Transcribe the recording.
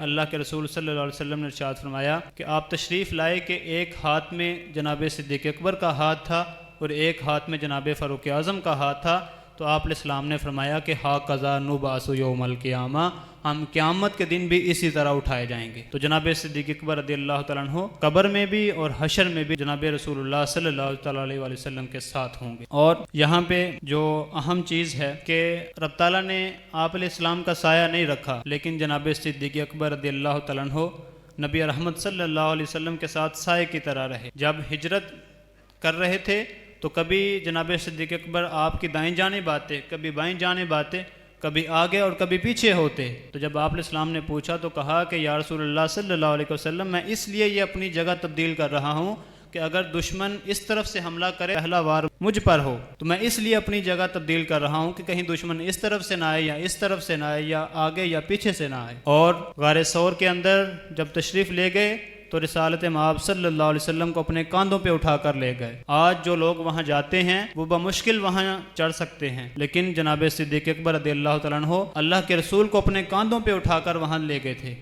اللہ کے رسول صلی اللہ علیہ وسلم نے ارشاد فرمایا کہ آپ تشریف لائے کہ ایک ہاتھ میں جناب صدیق اکبر کا ہاتھ تھا اور ایک ہاتھ میں جناب فاروق اعظم کا ہاتھ تھا، تو آپ علیہ السلام نے فرمایا کہ ہاکذا نبعث یوم القیامہ، ہم قیامت کے دن بھی اسی طرح اٹھائے جائیں گے۔ تو جناب صدیق اکبر رضی اللہ تعالیٰ عنہ قبر میں بھی اور حشر میں بھی جناب رسول اللہ صلی اللہ تعالیٰ علیہ وآلہ وسلم کے ساتھ ہوں گے۔ اور یہاں پہ جو اہم چیز ہے کہ رب تعالیٰ نے آپ علیہ السلام کا سایہ نہیں رکھا، لیکن جناب صدیق اکبر رضی اللہ تعالیٰ عنہ نبی رحمت صلی اللہ علیہ وسلم کے ساتھ سائے کی طرح رہے۔ جب ہجرت کر رہے تھے تو کبھی جناب صدیق اکبر آپ کی دائیں جانب آتے، کبھی بائیں جانب آتے، کبھی آگے اور کبھی پیچھے ہوتے۔ تو جب آپ علیہ السلام نے پوچھا تو کہا کہ یا رسول اللہ صلی اللہ علیہ وسلم، میں اس لیے یہ اپنی جگہ تبدیل کر رہا ہوں کہ اگر دشمن اس طرف سے حملہ کرے پہلا وار مجھ پر ہو، تو میں اس لیے اپنی جگہ تبدیل کر رہا ہوں کہ کہیں دشمن اس طرف سے نہ آئے یا اس طرف سے نہ آئے یا آگے یا پیچھے سے نہ آئے۔ اور غار ثور کے اندر جب تشریف لے گئے تو رسالت مآب صلی اللہ علیہ وسلم کو اپنے کاندھوں پہ اٹھا کر لے گئے۔ آج جو لوگ وہاں جاتے ہیں وہ بمشکل وہاں چڑھ سکتے ہیں، لیکن جناب صدیق اکبر رضی اللہ تعالیٰ عنہ اللہ کے رسول کو اپنے کاندھوں پہ اٹھا کر وہاں لے گئے تھے۔